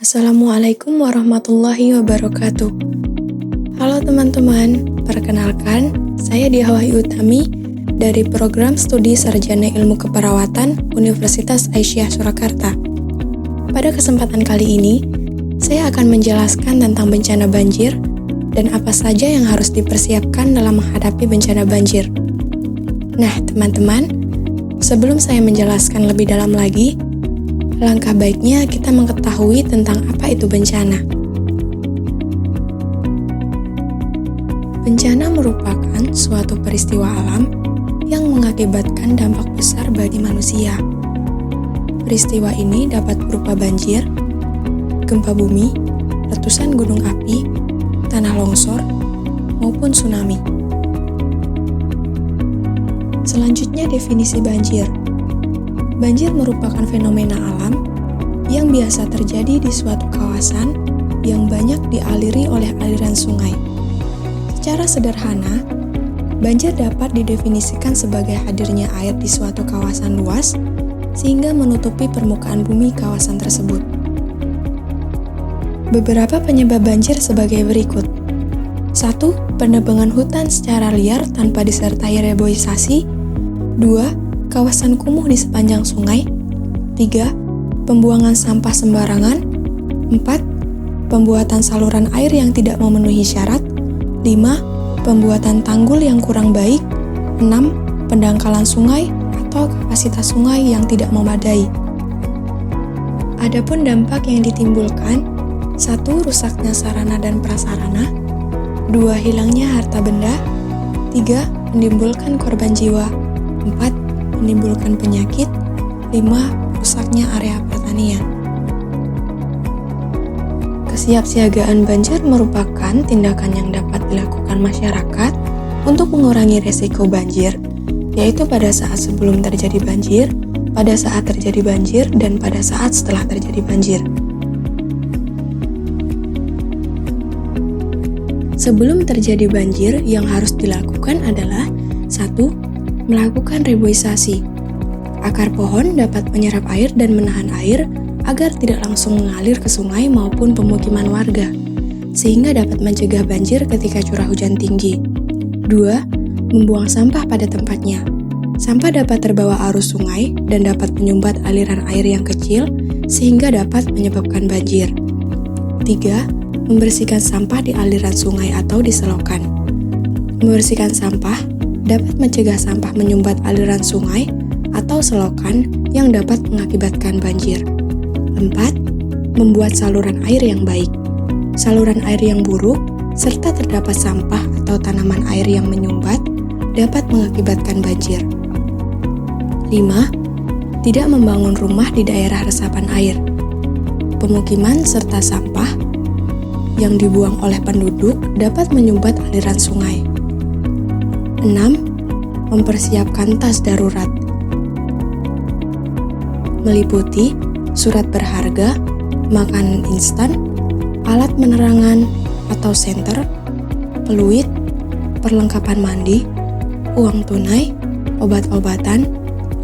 Assalamualaikum warahmatullahi wabarakatuh. Halo teman-teman, perkenalkan, saya Diah Wahyu Utami dari Program Studi Sarjana Ilmu Keperawatan Universitas Aisyah Surakarta. Pada kesempatan kali ini, saya akan menjelaskan tentang bencana banjir dan apa saja yang harus dipersiapkan dalam menghadapi bencana banjir. Nah, teman-teman, sebelum saya menjelaskan lebih dalam lagi, langkah baiknya kita mengetahui tentang apa itu bencana. Bencana merupakan suatu peristiwa alam yang mengakibatkan dampak besar bagi manusia. Peristiwa ini dapat berupa banjir, gempa bumi, letusan gunung api, tanah longsor, maupun tsunami. Selanjutnya, definisi banjir. Banjir merupakan fenomena alam yang biasa terjadi di suatu kawasan yang banyak dialiri oleh aliran sungai. Secara sederhana, banjir dapat didefinisikan sebagai hadirnya air di suatu kawasan luas sehingga menutupi permukaan bumi kawasan tersebut. Beberapa penyebab banjir sebagai berikut. 1. Penebangan hutan secara liar tanpa disertai reboisasi. 2. Kawasan kumuh di sepanjang sungai. 3. Pembuangan sampah sembarangan. 4. Pembuatan saluran air yang tidak memenuhi syarat. 5. Pembuatan tanggul yang kurang baik. 6. Pendangkalan sungai atau kapasitas sungai yang tidak memadai. Adapun dampak yang ditimbulkan: 1. Rusaknya sarana dan prasarana. 2. Hilangnya harta benda. 3. Menimbulkan korban jiwa. 4. Menimbulkan penyakit. 5. Rusaknya area pertanian. Kesiapsiagaan banjir merupakan tindakan yang dapat dilakukan masyarakat untuk mengurangi risiko banjir, yaitu pada saat sebelum terjadi banjir, pada saat terjadi banjir, dan pada saat setelah terjadi banjir. Sebelum terjadi banjir, yang harus dilakukan adalah 1. Melakukan reboisasi. Akar pohon dapat menyerap air dan menahan air agar tidak langsung mengalir ke sungai maupun pemukiman warga, sehingga dapat mencegah banjir ketika curah hujan tinggi. 2. Membuang sampah pada tempatnya. Sampah dapat terbawa arus sungai dan dapat menyumbat aliran air yang kecil sehingga dapat menyebabkan banjir. 3. Membersihkan sampah di aliran sungai atau di selokan. Membersihkan sampah dapat mencegah sampah menyumbat aliran sungai atau selokan yang dapat mengakibatkan banjir. 4. Membuat saluran air yang baik. Saluran air yang buruk serta terdapat sampah atau tanaman air yang menyumbat dapat mengakibatkan banjir. 5. Tidak membangun rumah di daerah resapan air. Pemukiman serta sampah yang dibuang oleh penduduk dapat menyumbat aliran sungai. 6. Mempersiapkan tas darurat, meliputi surat berharga, makanan instan, alat penerangan atau senter, peluit, perlengkapan mandi, uang tunai, obat-obatan,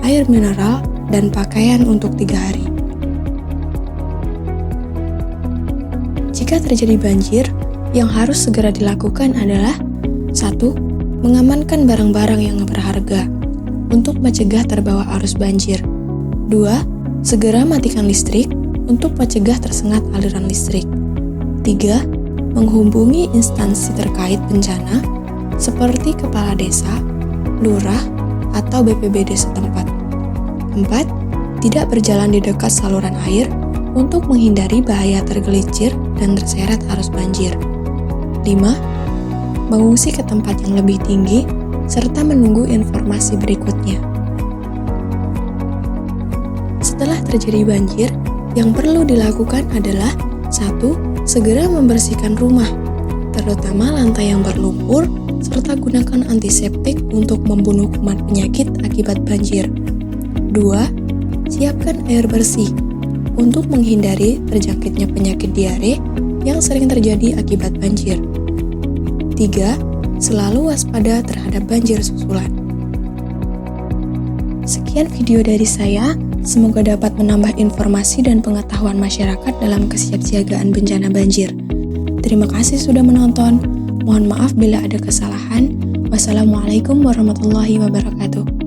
air mineral, dan pakaian untuk 3 hari. Jika terjadi banjir, yang harus segera dilakukan adalah 1. Mengamankan barang-barang yang berharga untuk mencegah terbawa arus banjir. 2. Segera matikan listrik untuk mencegah tersengat aliran listrik. 3. Menghubungi instansi terkait bencana seperti kepala desa, lurah, atau BPBD setempat. 4. Tidak berjalan di dekat saluran air untuk menghindari bahaya tergelincir dan terseret arus banjir. 5. Mengungsi ke tempat yang lebih tinggi, serta menunggu informasi berikutnya. Setelah terjadi banjir, yang perlu dilakukan adalah 1. Segera membersihkan rumah, terutama lantai yang berlumpur, serta gunakan antiseptik untuk membunuh kuman penyakit akibat banjir. 2. Siapkan air bersih untuk menghindari terjangkitnya penyakit diare yang sering terjadi akibat banjir. 3. Selalu waspada terhadap banjir susulan. Sekian video dari saya. Semoga dapat menambah informasi dan pengetahuan masyarakat dalam kesiapsiagaan bencana banjir. Terima kasih sudah menonton. Mohon maaf bila ada kesalahan. Wassalamualaikum warahmatullahi wabarakatuh.